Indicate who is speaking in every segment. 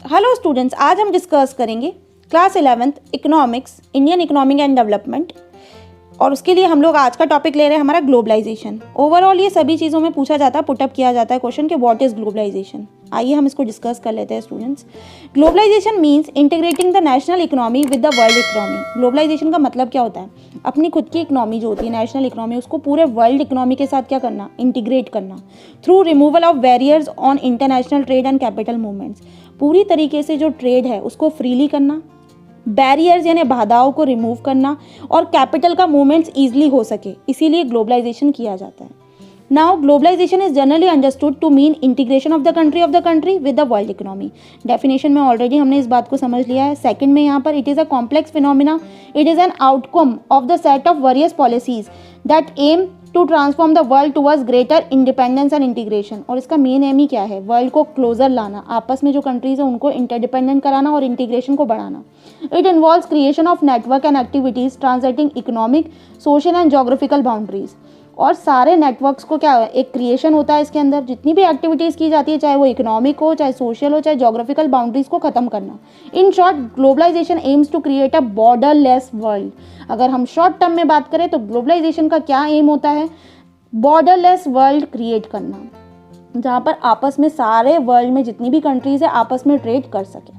Speaker 1: Hello students, आज हम discuss करेंगे class 11th economics, Indian economic and development. और उसके लिए हम लोग आज का टॉपिक ले रहे हैं हमारा ग्लोबलाइजेशन। ओवरऑल ये सभी चीज़ों में पूछा जाता है, पुटअप किया जाता है क्वेश्चन कि व्हाट इज़ ग्लोबलाइजेशन। आइए हम इसको डिस्कस कर लेते हैं students. Globalisation means integrating the national economy with the world economy. Globalisation का मतलब क्या होता है? अपनी खुद की इकोनॉमी जो होती है, नेशनल इकोनॉमी, उसको पूरे वर्ल्ड इकोनॉमी के साथ क्या करना, इंटीग्रेट करना through removal of barriers on international trade and capital movements. पूरी तरीके से जो ट्रेड है उसको फ्रीली करना, बैरियर्स यानी बाधाओं को रिमूव करना, और कैपिटल का मूवमेंट्स ईजिली हो सके, इसीलिए ग्लोबलाइजेशन किया जाता है। Now globalisation is generally understood to mean integration of the country with the world economy. Definition में ऑलरेडी हमने इस बात को समझ लिया है। सेकंड में यहाँ पर it is a complex phenomena, it is an outcome of the set of various policies that aim to transform the world towards greater independence and integration. और इसका मेन एम ही क्या है? वर्ल्ड को क्लोजर लाना, आपस में जो कंट्रीज है उनको इंटरडिपेंडेंट कराना और इंटीग्रेशन को बढ़ाना। It involves creation of network and activities translating economic, social and geographical boundaries. और सारे नेटवर्क्स को क्या है, एक क्रिएशन होता है इसके अंदर। जितनी भी एक्टिविटीज़ की जाती है, चाहे वो इकोनॉमिक हो, चाहे सोशल हो, चाहे जोग्राफिकल बाउंड्रीज को खत्म करना। In short, globalisation aims to create a borderless world. अगर हम शॉर्ट टर्म में बात करें तो ग्लोबलाइजेशन का क्या एम होता है? बॉर्डरलेस वर्ल्ड क्रिएट करना, जहाँ पर आपस में सारे वर्ल्ड में जितनी भी कंट्रीज है आपस में ट्रेड कर सके।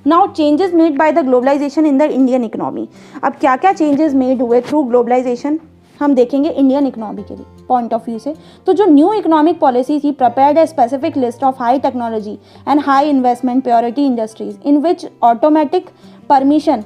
Speaker 1: Now changes made by the globalisation in the Indian economy. अब क्या क्या चेंजेस मेड हुए थ्रू ग्लोबलाइजेशन हम देखेंगे इंडियन इकोनॉमी के लिए पॉइंट ऑफ व्यू से। तो जो न्यू इकोनॉमिक पॉलिसी थी, prepared a specific list of high technology and high investment priority industries in which automatic permission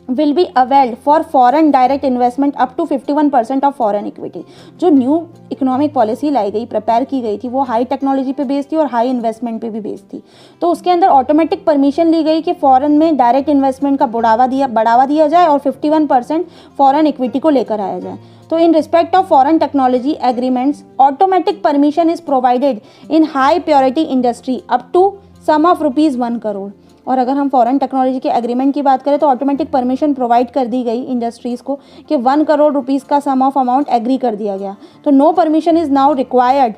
Speaker 1: will be availed for foreign direct investment up to 51% of foreign equity। जो new economic policy लाई गई, prepare की गई थी, वो high technology पे based थी और high investment पे भी बेस्ड थी। तो उसके अंदर ऑटोमेटिक परमिशन ली गई कि फॉरेन में डायरेक्ट इन्वेस्टमेंट का बढ़ावा दिया जाए और 51% फॉरेन इक्विटी को लेकर आया जाए। तो in respect of foreign technology agreements, automatic permission is provided in high purity industry up to some of ₹1 crore. और अगर हम फॉरेन टेक्नोलॉजी के एग्रीमेंट की बात करें तो ऑटोमेटिक परमिशन प्रोवाइड कर दी गई इंडस्ट्रीज़ को कि 1 करोड़ रुपीज़ का सम ऑफ अमाउंट एग्री कर दिया गया। तो no permission is now required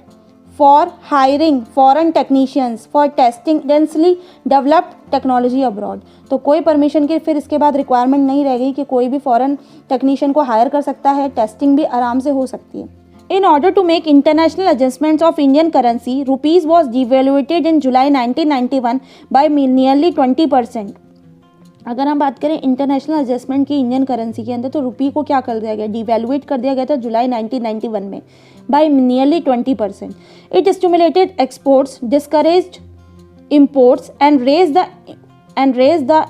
Speaker 1: for hiring foreign technicians for testing densely developed technology abroad. तो कोई परमिशन की फिर इसके बाद रिक्वायरमेंट नहीं रह गई कि कोई भी फॉरेन टेक्नीशियन को हायर कर सकता है, टेस्टिंग भी आराम से हो सकती है। In order to make international adjustments of Indian currency, rupees was devaluated in July 1991 by nearly 20%। अगर हम बात करें इंटरनेशनल एडजस्टमेंट की इंडियन करेंसी के अंदर, तो रुपी को क्या कर दिया गया? डिवैल्यूएट कर दिया गया था जुलाई 1991 में by nearly 20%। It stimulated exports, discouraged imports and raise the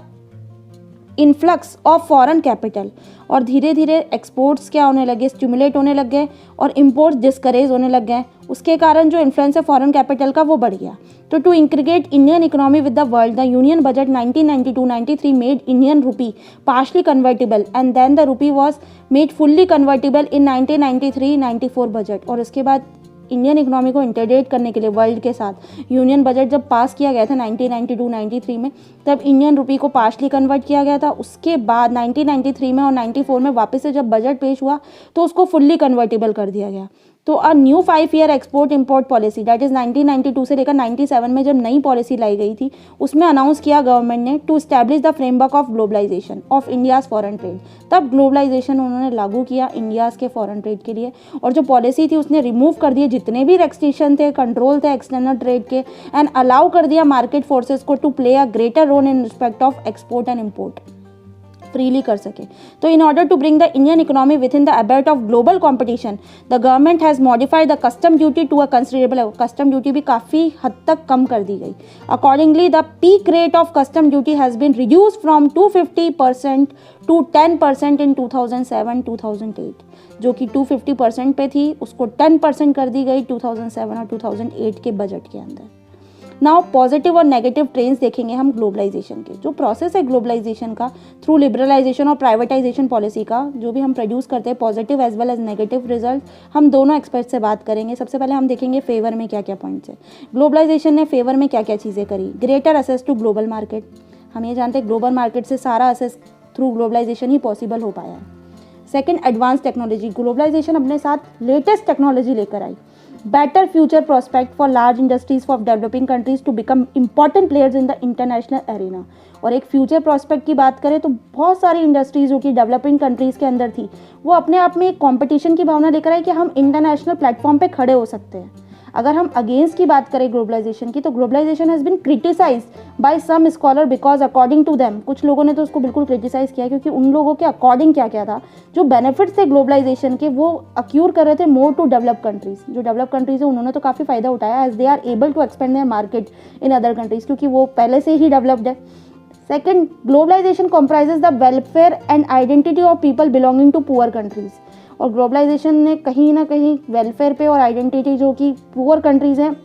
Speaker 1: influx of foreign capital. और धीरे धीरे एक्सपोर्ट्स क्या होने लगे? स्टिमुलेट होने लग गए और इंपोर्ट्स डिस्करेज होने लग गए। उसके कारण जो इन्फ्लुएंस है फॉरेन कैपिटल का वो बढ़ गया। तो to integrate Indian economy with the world, the union budget 1992-93 made Indian rupee partially convertible and then the rupee was made fully convertible in 1993-94 budget. और इसके बाद इंडियन इकोनॉमी को इंटीग्रेट करने के लिए वर्ल्ड के साथ यूनियन बजट जब पास किया गया था 1992-93 में, तब इंडियन रुपी को पार्शली कन्वर्ट किया गया था। उसके बाद 1993 में और 94 में वापस से जब बजट पेश हुआ तो उसको फुल्ली कन्वर्टेबल कर दिया गया। तो a new five year export import policy, that is 1992 से लेकर 97 में जब नई पॉलिसी लाई गई थी, उसमें अनाउंस किया गवर्नमेंट ने to establish the framework of globalisation of India's foreign trade. तब ग्लोबलाइजेशन उन्होंने लागू किया इंडियाज़ के फॉरेन ट्रेड के लिए। और जो पॉलिसी थी उसने रिमूव कर दिए जितने भी रेस्ट्रिक्शन थे, कंट्रोल थे एक्सटर्नल ट्रेड के, एंड अलाउ कर दिया मार्केट फोर्सेस को to play a greater role in respect of export and import, freely कर सके। तो in order to bring the Indian economy within the ambit of global competition, the government has modified the custom duty to a considerable. Custom duty भी काफ़ी हद तक कम कर दी गई। Accordingly the peak rate of custom duty has been reduce from 250% to 10% in 2007-2008। जो कि 250% पे थी उसको 10% कर दी गई 2007 और 2008 के बजट के अंदर। नाउ पॉजिटिव और नेगेटिव ट्रेंड्स देखेंगे हम ग्लोबलाइजेशन के। जो प्रोसेस है ग्लोबलाइजेशन का थ्रू लिबरलाइजेशन और प्राइवेटाइजेशन पॉलिसी का, जो भी हम प्रोड्यूस करते हैं positive as well as negative result, हम दोनों एक्सपर्ट से बात करेंगे। सबसे पहले हम देखेंगे फेवर में क्या क्या पॉइंट्स है। ग्लोबलाइजेशन ने फेवर में क्या क्या चीज़ें करी? Greater access to global market. हम ये जानते हैं ग्लोबल मार्केट से सारा असेस थ्रू ग्लोबलाइजेशन ही पॉसिबल हो पाया है। Second, advance technology. ग्लोबलाइजेशन अपने साथ लेटेस्ट टेक्नोलॉजी लेकर आई। better future prospect for large industries for developing countries to become important players in the international arena। और एक फ्यूचर प्रोस्पेक्ट की बात करें तो बहुत सारी इंडस्ट्रीज जो कि डेवलपिंग कंट्रीज़ के अंदर थी वो अपने आप में एक कंपटीशन की भावना लेकर आई कि हम इंटरनेशनल प्लेटफॉर्म पे खड़े हो सकते हैं। अगर हम अगेंस्ट की बात करें ग्लोबलाइजेशन की, तो globalisation has been criticise by some scholar because according to them, कुछ लोगों ने तो उसको बिल्कुल क्रिटिसाइज़ किया क्योंकि उन लोगों के अकॉर्डिंग क्या क्या था, जो बेनिफिट्स थे ग्लोबलाइजेशन के वो अक्यूर कर रहे थे मोर टू डेवलप कंट्रीज़। जो डेवलप कंट्रीज़ है उन्होंने तो काफ़ी फ़ायदा उठाया as they are able to expand their market in other countries, क्योंकि वो पहले से ही डेवलप्ड है। Second, globalisation compromises the welfare and identity of people belonging to poor countries. और ग्लोबलाइजेशन ने कहीं ना कहीं वेलफेयर पे और आइडेंटिटी जो कि पुअर कंट्रीज़ हैं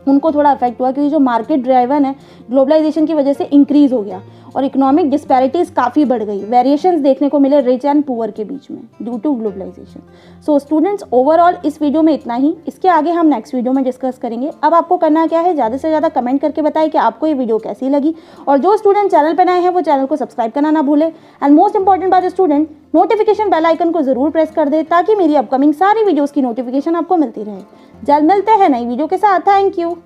Speaker 1: उनको थोड़ा अफेक्ट हुआ, क्योंकि जो मार्केट ड्राइवन है ग्लोबलाइजेशन की वजह से इंक्रीज़ हो गया और इकोनॉमिक डिस्पैरिटीज़ काफ़ी बढ़ गई, वेरिएशंस देखने को मिले रिच एंड पुअर के बीच में due to globalisation. So students, overall इस वीडियो में इतना ही, इसके आगे हम नेक्स्ट वीडियो में डिस्कस करेंगे। अब आपको करना क्या है, ज़्यादा से ज़्यादा कमेंट करके बताएं कि आपको ये वीडियो कैसी लगी, और जो स्टूडेंट चैनल पर नए हैं वो चैनल को सब्सक्राइब करना ना भूलें। एंड मोस्ट इंपॉर्टेंट बात, स्टूडेंट नोटिफिकेशन बेल आइकन को जरूर प्रेस कर दे ताकि मेरी अपकमिंग सारी वीडियोज़ की नोटिफिकेशन आपको मिलती रहे। जल्द मिलते हैं नई वीडियो के साथ। Thank you.